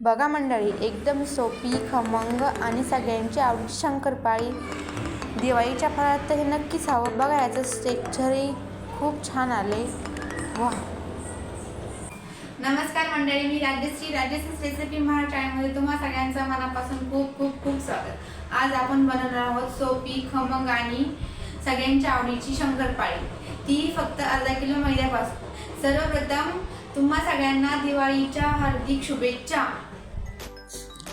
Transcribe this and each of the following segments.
बघा मंडळी, एकदम सोपी, खमंग आणि सगळ्यांची आवडीची शंकरपाळी. दिवाळीच्या फराळात तर हे नक्कीच हवं. बघा याचं टेक्स्चरही खूप छान आले. वा. नमस्कार मंडळी, मी राजेश रेसिपी महाराज चॅनलमध्ये तुम्हा सगळ्यांचं मनापासून खूप खूप खूप स्वागत. आज आपण बनवणार आहोत सोपी, खमंग आणि सगळ्यांच्या आवडीची शंकरपाळी. ती फक्त अर्धा किलो मैद्यापासून. सर्वप्रथम तुम्हा सगळ्यांना दिवाळीच्या हार्दिक शुभेच्छा.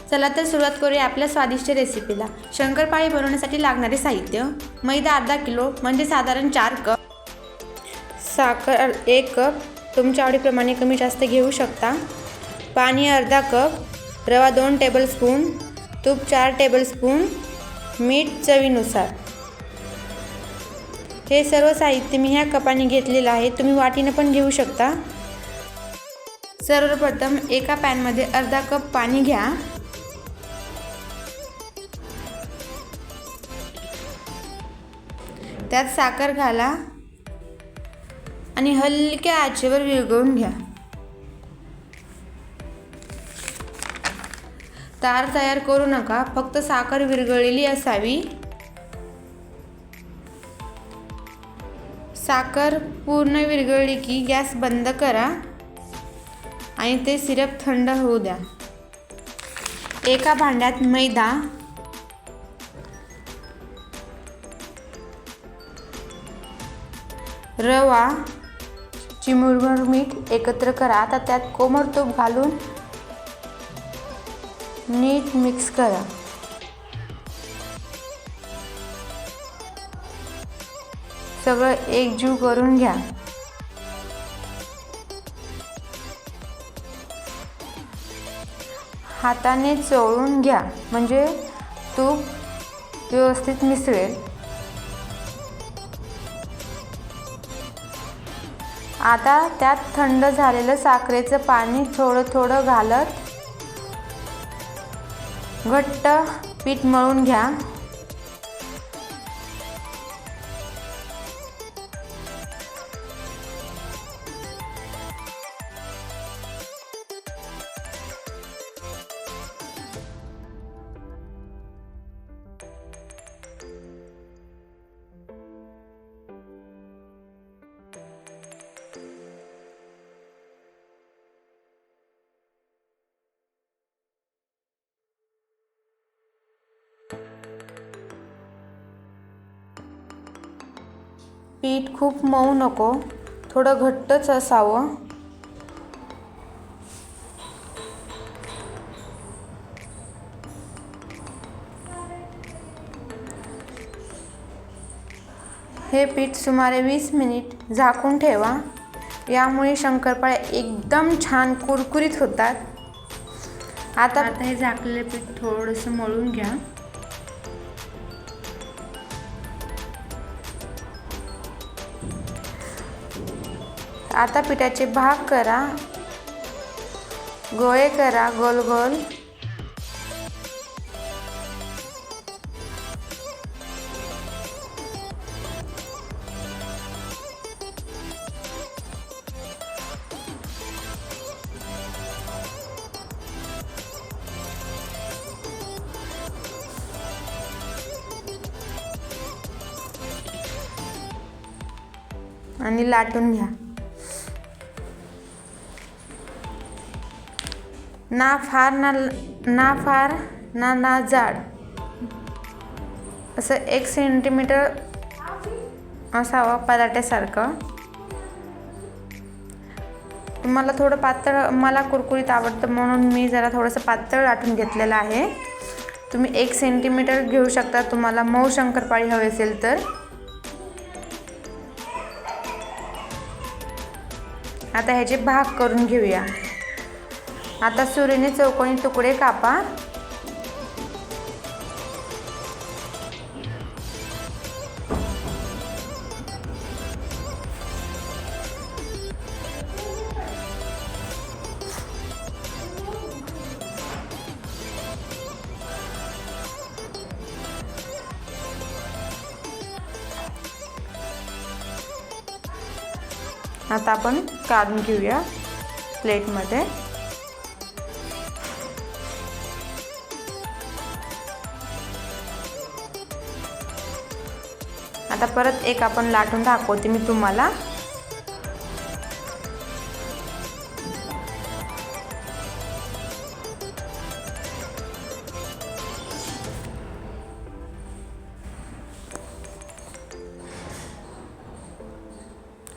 चला तर सुरुवात करूया आपल्या स्वादिष्ट रेसिपीला. शंकरपाळी बनवण्यासाठी लागणारे साहित्य: मैदा अर्धा किलो म्हणजे साधारण 4 कप, साखर 1 कप, तुमच्या आवडीप्रमाणे कमी जास्त घेऊ शकता, पाणी अर्धा कप, रवा 2 टेबलस्पून, तूप 4 टेबलस्पून, मीठ चवीनुसार. हे सर्व साहित्य मी ह्या कपाने घेतलेलं आहे. तुम्ही वाटीनं पण घेऊ शकता. सर्वप्रथम एका पॅनमध्ये अर्धा कप पाणी घ्या. त्यात साखर घाला आणि हलक्या आचेवर विरघळून घ्या. तार तयार करू नका, फक्त साखर विरघळलेली असावी. साखर पूर्ण विरघळली की गॅस बंद करा आणि ते सिरप थंड होऊ द्या. एका भांड्यात मैदा, रवा, चिमूटभर मीठ एकत्र करा. आता त्यात कोमट तूप घालून नीट मिक्स करा. सगळं एकजीव करून घ्या. हाताने चोळून घ्या म्हणजे तूप व्यवस्थित मिसळेल. आता त्यात थंड झालेलं साखरेचं पाणी थोडं थोडं घालत घट्ट पीठ मळून घ्या. पीठ खूप मऊ नको, थोडं घट्टच असावं. हे पीठ सुमारे 20 मिनिट झाकून ठेवा. यामुळे शंकरपाळ्या एकदम छान कुरकुरीत होतात. आता हे झाकलेलं पीठ थोडंसं मळून घ्या. आता पिठाचे भाग करा, गोळे करा गोल गोल. आणि लाटून घ्या. ना फार ना जाड, असं 1 सेंटीमीटर असावं पराठ्यासारखं. तुम्हाला थोडं पातळ, मला कुरकुरीत आवडतं म्हणून मी जरा थोडंसं पातळ लाटून घेतलेलं आहे. तुम्ही 1 सेंटीमीटर घेऊ शकता तुम्हाला मऊ शंकरपाळी हवी असेल तर. आता ह्याचे भाग करून घेऊया. आता सुरीने चौकोनी तुकडे कापा. आता आपण काढून घेऊया प्लेटमध्ये. आता परत एक आपण लाटून दाखवते मी तुम्हाला.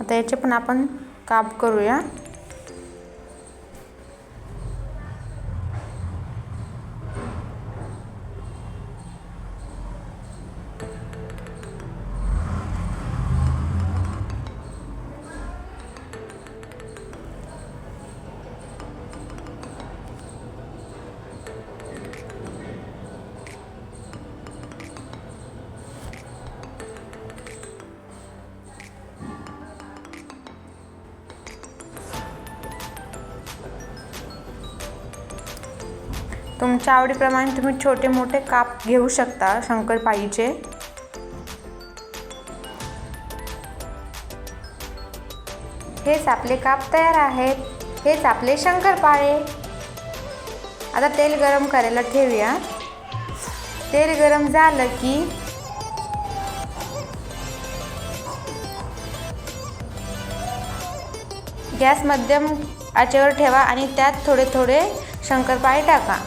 आता याचे पण आपण काप करूया. तुमच्या आवडीप्रमाणे तुम्ही छोटे मोठे काप घेऊ शकता शंकरपाळीचे. हेच आपले काप तयार आहेत. हेच आपले शंकरपाळे. आता तेल गरम करायला ठेवूया. तेल गरम झालं की गॅस मध्यम आचेवर ठेवा आणि त्यात थोडे थोडे शंकरपाळे टाका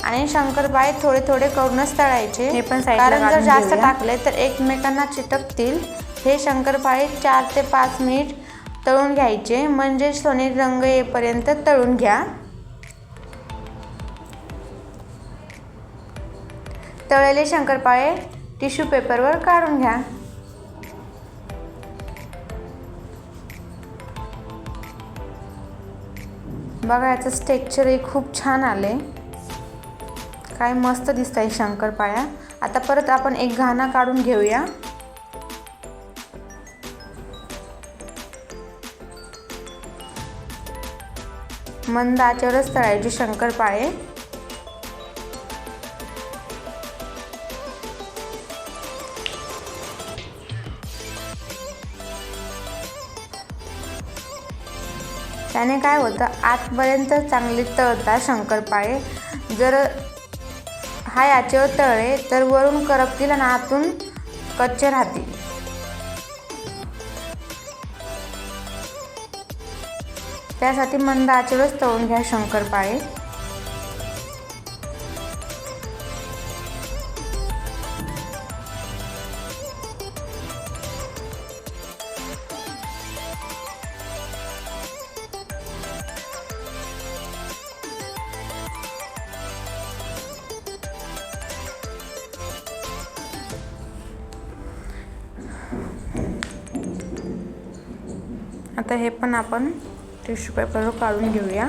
आणि शंकरपाळे थोडे थोडे करूनच तळायचे. हे पण कारण जर जास्त टाकले तर एकमेकांना चिटकतील. हे शंकरपाळे 4 ते 5 मिनिट तळून घ्यायचे, म्हणजे सोनेरी रंग येईपर्यंत तळून घ्या. तळलेले शंकरपाळे टिश्यू पेपरवर काढून घ्या. बघा याचं टेक्स्चरही खूप छान आले. काय मस्त दिसत आहे शंकरपाळ्या. आता परत आपण एक घाणा काढून घेऊया. मंद आचेवरच तळायचे शंकरपाळे. त्याने काय होतं, आतपर्यंत चांगले तळतात शंकरपाळे. जर हाय आचेवर तळले तर वरून करपतील आणि आतून कच्चे राहतील. त्यासाठी मंद आचेवरच तळून घ्या शंकरपाळे. आता हे पण आपण टिश्यू पेपरवर काढून घेऊया.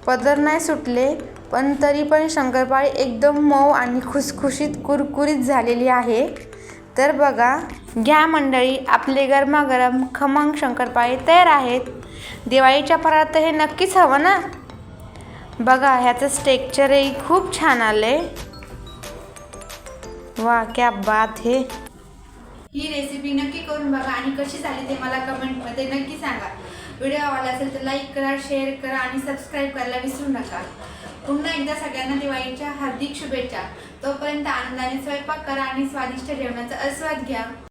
पदर नाही सुटले, पण तरी पण शंकरपाळी एकदम मऊ आणि खुसखुशीत कुरकुरीत झालेली आहे. तर बघा, घ्या मंडळी, आपले गरमागरम खमंग शंकरपाळे तयार आहेत. दिवाळीच्या फराळात तर हे नक्कीच हवं ना. बघा ह्याचं टेक्स्चरही खूप छान आले. वा क्या बात है. ही रेसिपी नक्की करून बघा आणि कशी झाली ते मला कमेंटमध्ये नक्की सांगा. व्हिडिओ आवडला असेल तर लाईक करा, शेअर करा आणि सबस्क्राईब करायला विसरू नका. पुन्हा एकदा सगळ्यांना दिवाळीच्या हार्दिक शुभेच्छा. तोपर्यंत आनंदाने स्वयंपाक करा आणि स्वादिष्ट जेवणाचा आस्वाद घ्या.